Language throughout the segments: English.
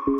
Hey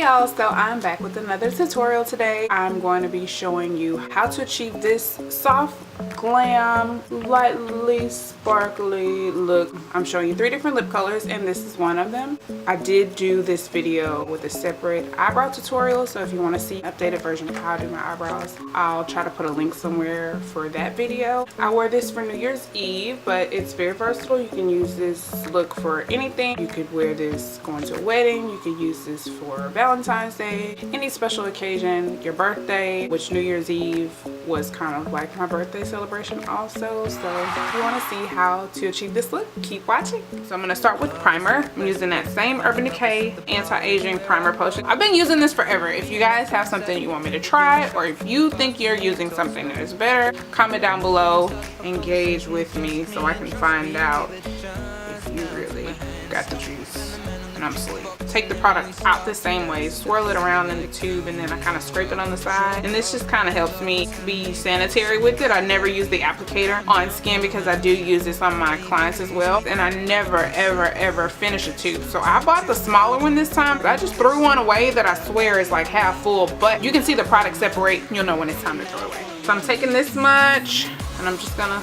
y'all, so I'm back with another tutorial today. I'm going to be showing you how to achieve this soft, glam, lightly sparkly look. I'm showing you 3 different lip colors and this is one of them. I did do this video with a separate eyebrow tutorial, so if you want to see an updated version of how I do my eyebrows, I'll try to put a link somewhere for that video. I wore this for New Year's Eve, but it's very versatile. You can use this look for anything. You could wear this going to a wedding. You could use this for Valentine's Day, any special occasion, your birthday, which New Year's Eve was kind of like my birthday celebration also. So if you want to see how to achieve this look, keep watching. So I'm going to start with primer. I'm using that same Urban Decay anti-aging primer potion. I've been using this forever. If you guys have something you want me to try, or if you think you're using something that is better, comment down below, engage with me so I can find out if you really got the juice and I'm asleep. Take the product out the same way, swirl it around in the tube, and then I kind of scrape it on the side, and this just kind of helps me be sanitary with it. I never use the applicator on skin because I do use this on my clients as well, and I never ever finish a tube. So I bought the smaller one this time. I just threw one away that I swear is like half full, but you can see the product separate. You'll know when it's time to throw it away. So I'm taking this much and I'm just gonna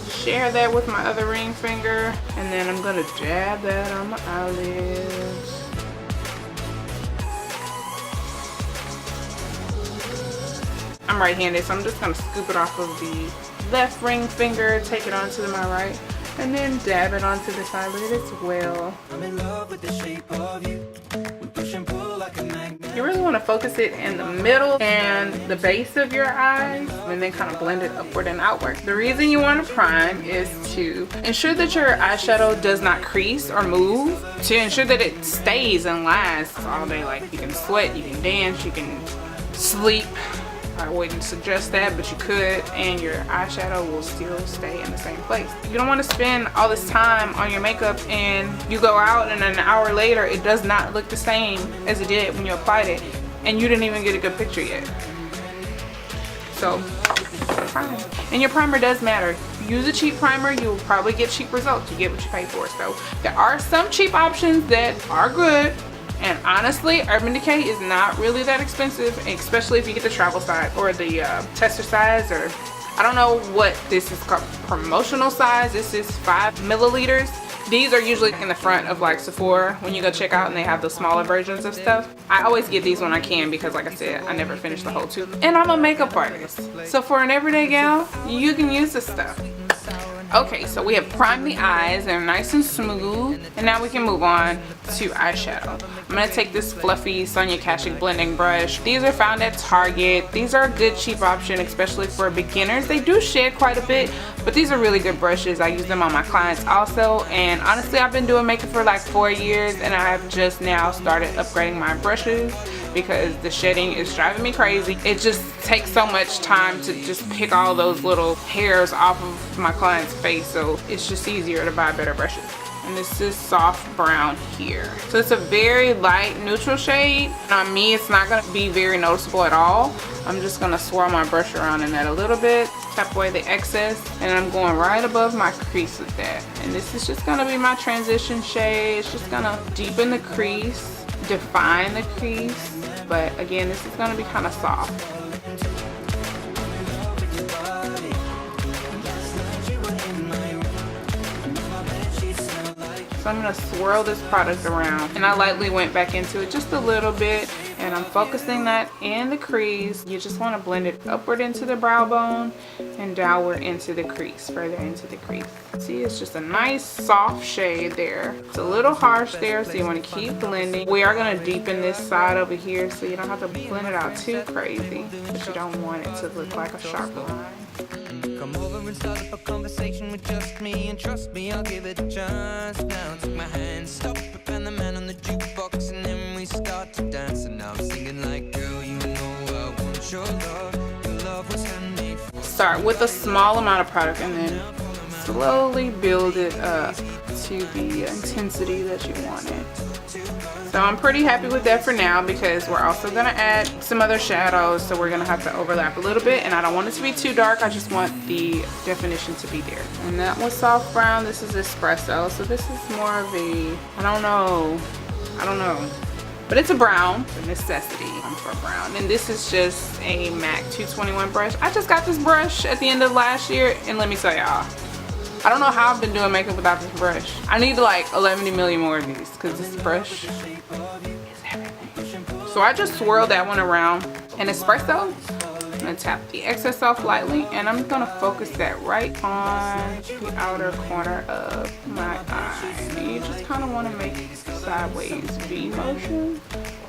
share that with my other ring finger, and then I'm gonna dab that on my eyelids. I'm right-handed, so I'm just gonna scoop it off of the left ring finger, take it onto my right, and then dab it onto this eyelid as well. I'm in love with the shape of you. We push and pull like a magnet. You really want to focus it in the middle and the base of your eyes, and then kind of blend it upward and outward. The reason you want to prime is to ensure that your eyeshadow does not crease or move, to ensure that it stays and lasts all day. Like, you can sweat, you can dance, you can sleep. I wouldn't suggest that, but you could, and your eyeshadow will still stay in the same place. You don't want to spend all this time on your makeup and you go out and an hour later it does not look the same as it did when you applied it, and you didn't even get a good picture yet. So prime. And your primer does matter. If you use a cheap primer, you'll probably get cheap results. You get what you pay for. So there are some cheap options that are good. And honestly, Urban Decay is not really that expensive, especially if you get the travel size or the tester size, or I don't know what this is called, promotional size. This is 5 milliliters. These are usually in the front of like Sephora when you go check out, and they have the smaller versions of stuff. I always get these when I can because, like I said, I never finish the whole tube. And I'm a makeup artist, so for an everyday gal, you can use this stuff. Okay, so we have primed the eyes, they're nice and smooth, and now we can move on to eyeshadow. I'm going to take this fluffy Sonia Kashuk blending brush. These are found at Target. These are a good cheap option, especially for beginners. They do shed quite a bit, but these are really good brushes. I use them on my clients also, and honestly, I've been doing makeup for like 4 years, and I have just now started upgrading my brushes because the shedding is driving me crazy. It just takes so much time to just pick all those little hairs off of my client's face, so it's just easier to buy better brushes. And this is soft brown here. So it's a very light neutral shade. On me, it's not gonna be very noticeable at all. I'm just gonna swirl my brush around in that a little bit, tap away the excess, and I'm going right above my crease with that. And this is just gonna be my transition shade. It's just gonna deepen the crease, define the crease, but again, this is gonna be kind of soft. So I'm going to swirl this product around, and I lightly went back into it just a little bit, and I'm focusing that in the crease. You just want to blend it upward into the brow bone and downward into the crease, further into the crease. See, it's just a nice soft shade there. It's a little harsh there, so you want to keep blending. We are going to deepen this side over here, so you don't have to blend it out too crazy, but you don't want it to look like a sharp line. Come over and start up a conversation with just me, and trust me, I'll give it a chance. Now take my hand, stop it, and the man on the jukebox, and then we start to dance. And now I'm singing like, girl, you know I want your love. Your love was handmade for. Start with a small amount of product and then slowly build it up to the intensity that you want it. So I'm pretty happy with that for now, because we're also going to add some other shadows, so we're going to have to overlap a little bit, and I don't want it to be too dark. I just want the definition to be there. And that was soft brown. This is espresso, so this is more of a, I don't know, but it's a brown, a necessity for brown. And this is just a MAC 221 brush. I just got this brush at the end of last year, and let me tell y'all, I don't know how I've been doing makeup without this brush. I need like 11 million more of these, because this brush is everything. So I just swirled that one around. And espresso, I'm gonna tap the excess off lightly, and I'm gonna focus that right on the outer corner of my eye. And you just kind of want to make sideways V motion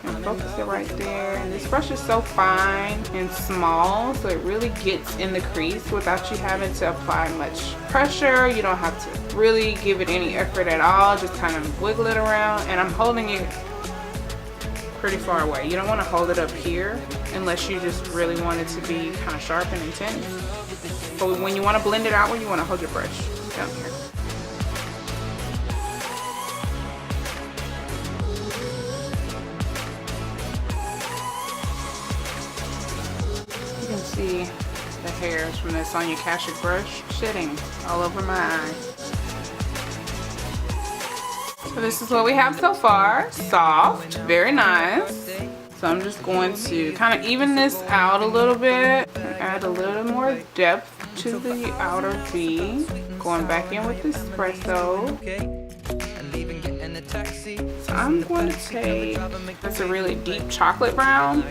and focus it right there. And this brush is so fine and small, so it really gets in the crease without you having to apply much pressure. You don't have to really give it any effort at all, just kind of wiggle it around. And I'm holding it pretty far away. You don't want to hold it up here unless you just really want it to be kind of sharp and intense. But when you want to blend it out, you want to hold your brush down here. You can see the hairs from this Sonia Kashuk brush shedding all over my eye. So this is what we have so far. Soft, very nice. So I'm just going to kind of even this out a little bit and add a little more depth to the outer V. Going back in with the espresso. So I'm going to take, that's a really deep chocolate brown.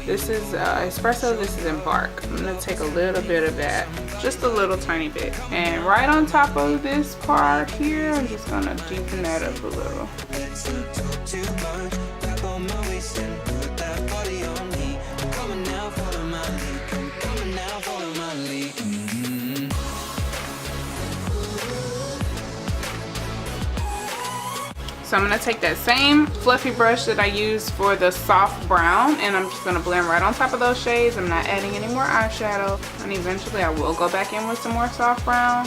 This is espresso, this is Embark. I'm going to take a little bit of that, just a little tiny bit. And right on top of this part here, I'm just going to deepen that up a little. So I'm going to take that same fluffy brush that I used for the soft brown, and I'm just going to blend right on top of those shades. I'm not adding any more eyeshadow, and eventually I will go back in with some more soft brown,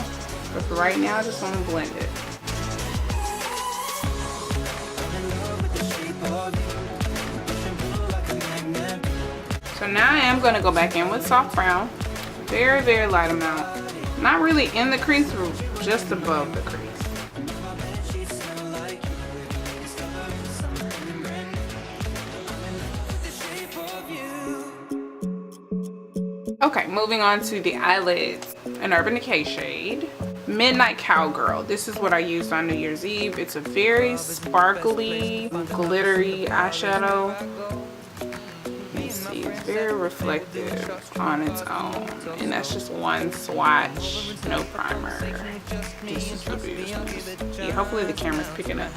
but for right now I just want to blend it. So now I am going to go back in with soft brown, very, very light amount. Not really in the crease, but just above the crease. Okay, moving on to the eyelids. An Urban Decay shade. Midnight Cowgirl. This is what I used on New Year's Eve. It's a very sparkly, glittery eyeshadow. Let's see, it's very reflective on its own. And that's just one swatch, no primer. This is the beauty. Yeah, hopefully the camera's picking up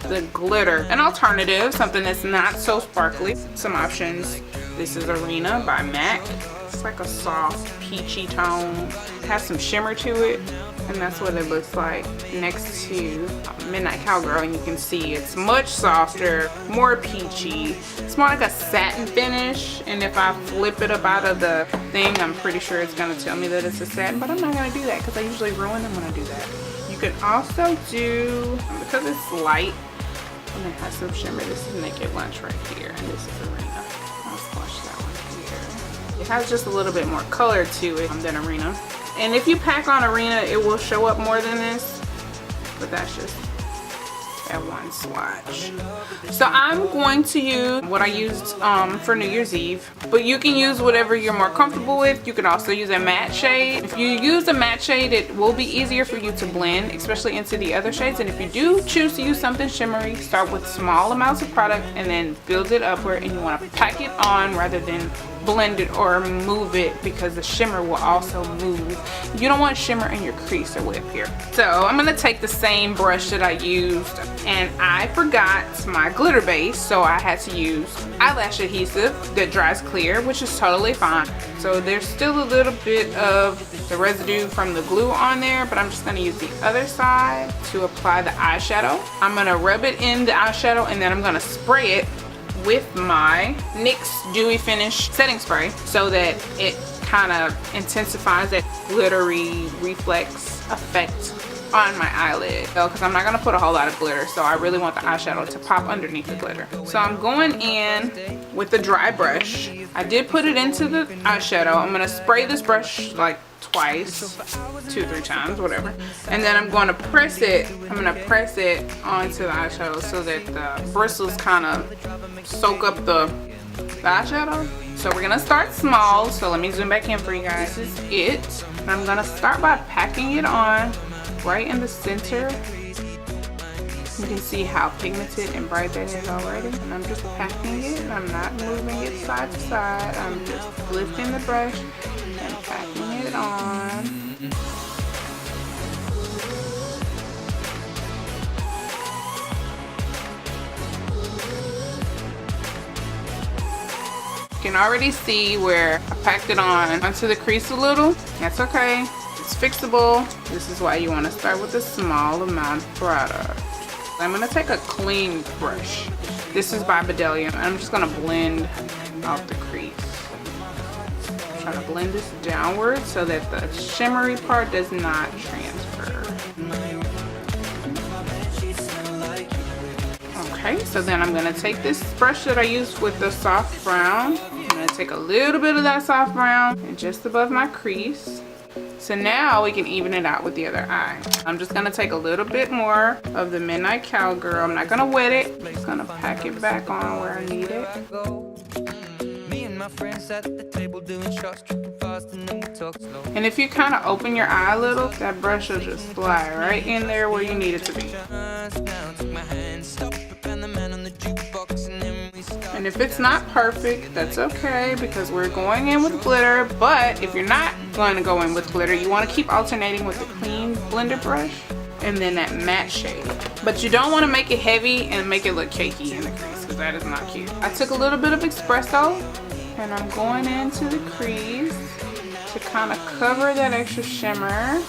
the glitter. An alternative, something that's not so sparkly. Some options. This is Arena by m.a.c. It's like a soft peachy tone. It has some shimmer to it, and that's what it looks like next to Midnight Cowgirl. And you can see it's much softer, more peachy. It's more like a satin finish, and if I flip it up out of the thing, I'm pretty sure it's going to tell me that it's a satin, but I'm not going to do that because I usually ruin them when I do that. You can also do, because it's light and it has some shimmer, this is Naked Lunch right here, and this is Arena. I'll swatch that one here. It has just a little bit more color to it than Arena. And if you pack on Arena, it will show up more than this, but that's just that one swatch. So I'm going to use what I used for New Year's Eve, but you can use whatever you're more comfortable with. You can also use a matte shade. If you use a matte shade, it will be easier for you to blend, especially into the other shades. And if you do choose to use something shimmery, start with small amounts of product and then build it upward, and you want to pack it on rather than blend it or move it, because the shimmer will also move. You don't want shimmer in your crease or lip here. So I'm going to take the same brush that I used, and I forgot my glitter base, so I had to use eyelash adhesive that dries clear, which is totally fine. So there's still a little bit of the residue from the glue on there, but I'm just going to use the other side to apply the eyeshadow. I'm going to rub it in the eyeshadow, and then I'm going to spray it with my NYX Dewy Finish setting spray so that it kind of intensifies that glittery reflex effect on my eyelid because I'm not going to put a whole lot of glitter, so I really want the eyeshadow to pop underneath the glitter. So I'm going in with the dry brush. I did put it into the eyeshadow. I'm going to spray this brush like twice, 2-3 times, whatever, and then I'm going to press it onto the eyeshadow so that the bristles kind of soak up the eyeshadow. So we're gonna start small, so let me zoom back in for you guys. This is it. And I'm gonna start by packing it on right in the center. You can see how pigmented and bright that is already. And I'm just packing it. I'm not moving it side to side. I'm just lifting the brush and packing it on. You can already see where I packed it on onto the crease a little. That's okay. It's fixable. This is why you want to start with a small amount of product. I'm going to take a clean brush. This is by Bedelia. I'm just going to blend out the crease. Try to blend this downward so that the shimmery part does not transfer. Okay, so then I'm going to take this brush that I used with the soft brown. I'm going to take a little bit of that soft brown and just above my crease. So now we can even it out with the other eye. I'm just going to take a little bit more of the Midnight Cowgirl. I'm not going to wet it. I'm just going to pack it back on where I need it. And if you kind of open your eye a little, that brush will just fly right in there where you need it to be. And if it's not perfect, that's okay because we're going in with glitter. But if you're not going to go in with glitter, you want to keep alternating with the clean blender brush and then that matte shade. But you don't want to make it heavy and make it look cakey in the crease because that is not cute. I took a little bit of espresso and I'm going into the crease to kind of cover that extra shimmer.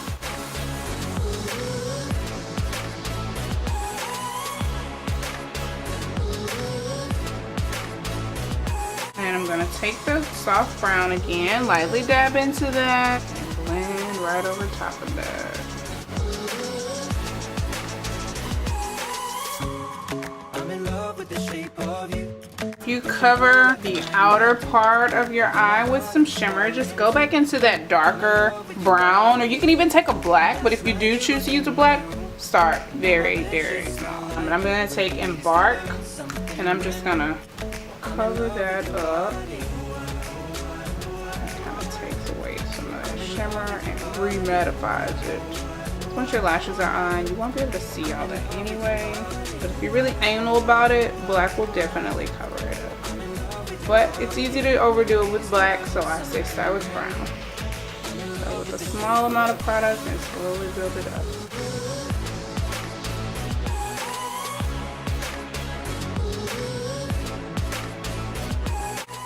And I'm going to take the soft brown again, lightly dab into that, and blend right over top of that. I'm in love with the shape of you. You cover the outer part of your eye with some shimmer. Just go back into that darker brown, or you can even take a black, but if you do choose to use a black, start very, very small. I'm going to take Embark, and I'm just going to cover that up. It kind of takes away some of that shimmer and re-mattifies it. Once your lashes are on, you won't be able to see all that anyway. But if you're really anal about it, black will definitely cover it up. But it's easy to overdo it with black, so I say start with brown. So with a small amount of product and slowly build it up.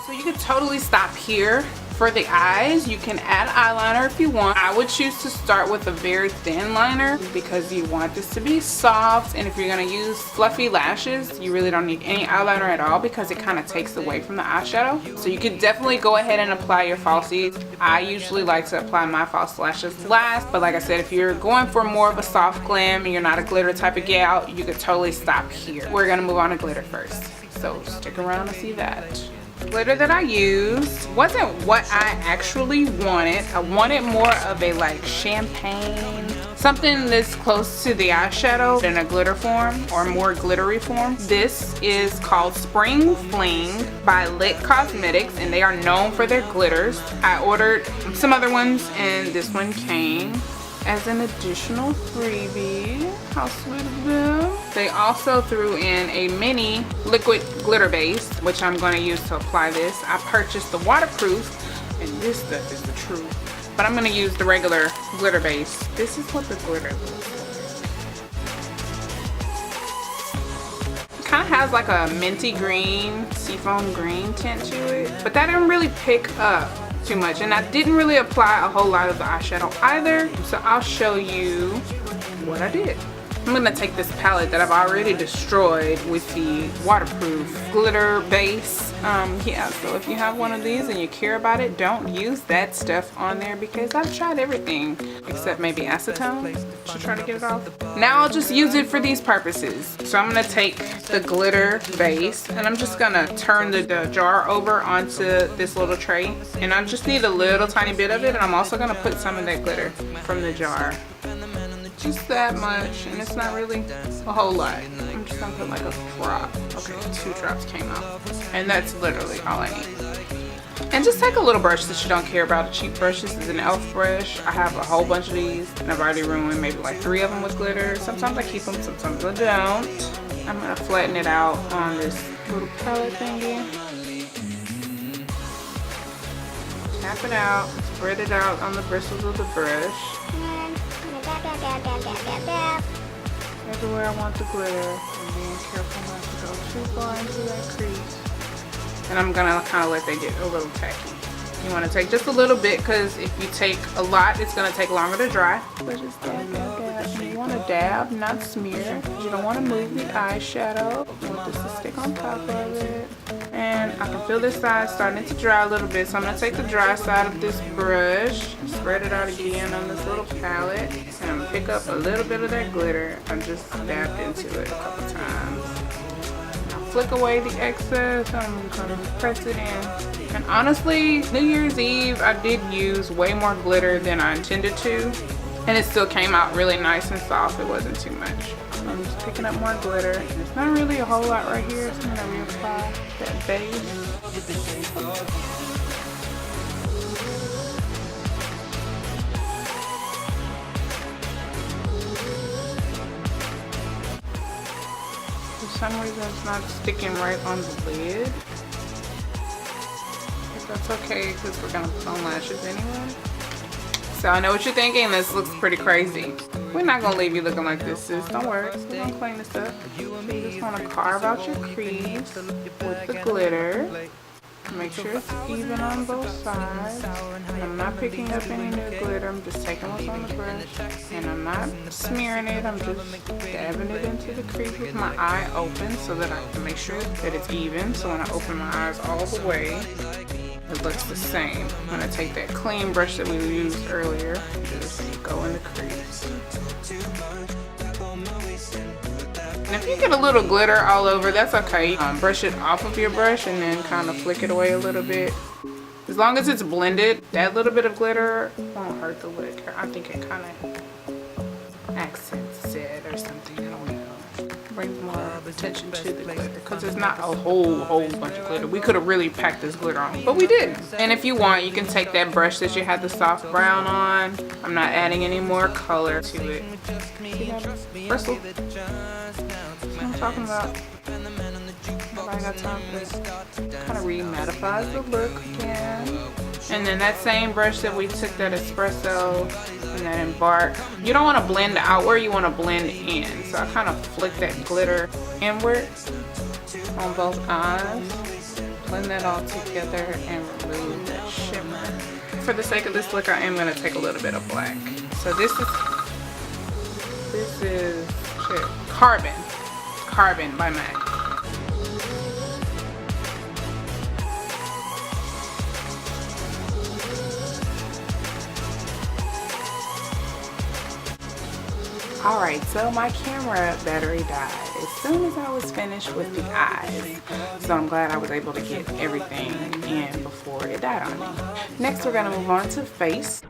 You could totally stop here. For the eyes, you can add eyeliner if you want. I would choose to start with a very thin liner because you want this to be soft, and if you're going to use fluffy lashes, you really don't need any eyeliner at all because it kind of takes away from the eyeshadow. So you could definitely go ahead and apply your falsies. I usually like to apply my false lashes last, but like I said, if you're going for more of a soft glam and you're not a glitter type of gal, you could totally stop here. We're going to move on to glitter first, so stick around to see that. Glitter that I used wasn't what I actually wanted. I wanted more of a like champagne, something that's close to the eyeshadow in a glitter form or more glittery form. This is called Spring Fling by Lit Cosmetics, and they are known for their glitters. I ordered some other ones and this one came as an additional freebie. How sweet of them. They also threw in a mini liquid glitter base, which I'm going to use to apply this. I purchased the waterproof, and this stuff is the truth. But I'm going to use the regular glitter base. This is what the glitter looks like. It kind of has like a minty green, seafoam green tint to it, but that didn't really pick up too much, and I didn't really apply a whole lot of the eyeshadow either, so I'll show you what I did. I'm gonna take this palette that I've already destroyed with the waterproof glitter base. Yeah, so if you have one of these and you care about it, don't use that stuff on there because I've tried everything except maybe acetone to try to get it off. Now I'll just use it for these purposes. So I'm gonna take the glitter base and I'm just gonna turn the jar over onto this little tray, and I just need a little tiny bit of it, and I'm also gonna put some of that glitter from the jar. Just that much, and it's not really a whole lot. I'm just gonna put like a drop. Okay, 2 drops came out, and that's literally all I need. And just take a little brush that you don't care about, a cheap brush. This is an e.l.f. brush. I have a whole bunch of these, and I've already ruined maybe like 3 of them with glitter. Sometimes I keep them, sometimes I don't. I'm gonna flatten it out on this little palette thingy. Tap it out, spread it out on the bristles of the brush. Everywhere I want the glitter, and being careful not to go too far into that crease. And I'm gonna kind of let that get a little tacky. You want to take just a little bit, because if you take a lot, it's gonna take longer to dry. So just dab, dab, dab. And you want to dab, not smear. You don't want to move the eyeshadow. You want this to stick on top of it. And I can feel this side starting to dry a little bit, so I'm going to take the dry side of this brush, spread it out again on this little palette, and I'm going to pick up a little bit of that glitter. I just dabbed into it a couple times. I'll flick away the excess, I'm going to press it in. And honestly, New Year's Eve, I did use way more glitter than I intended to, and it still came out really nice and soft. It wasn't too much. I'm just picking up more glitter. It's not really a whole lot right here, so I'm gonna reapply that base. For some reason it's not sticking right on the lid. But that's okay because we're gonna put on lashes anyway. So I know what you're thinking, this looks pretty crazy. We're not gonna leave you looking like this, sis. Don't worry, we're gonna clean this up. You just wanna carve out your crease with the glitter. Make sure it's even on both sides. I'm not picking up any new glitter, I'm just taking what's on the brush. And I'm not smearing it, I'm just dabbing it into the crease with my eye open so that I can make sure that it's even. So when I open my eyes all the way, it looks the same. I'm gonna take that clean brush that we used earlier, just go in the crease. And if you get a little glitter all over, that's okay. Brush it off of your brush and then kind of flick it away a little bit. As long as it's blended, that little bit of glitter won't hurt the look. I think it kind of accents it or something, I don't know. Brings more attention to the glitter because there's not a whole bunch of glitter. We could have really packed this glitter on, but we didn't. And if you want, you can take that brush that you had the soft brown on. I'm not adding any more color to it. See that bristle? That's what I'm talking about. Nobody got time for this. Kind of re-mattifies the look again. And then that same brush that we took that espresso and that Embark, you don't want to blend outward, you want to blend in. So I kind of flick that glitter inward on both eyes. Blend that all together and remove that shimmer. For the sake of this look, I am going to take a little bit of black. So this is Carbon by m.a.c. Alright, so my camera battery died as soon as I was finished with the eyes. So I'm glad I was able to get everything in before it died on me. Next we're going to move on to face.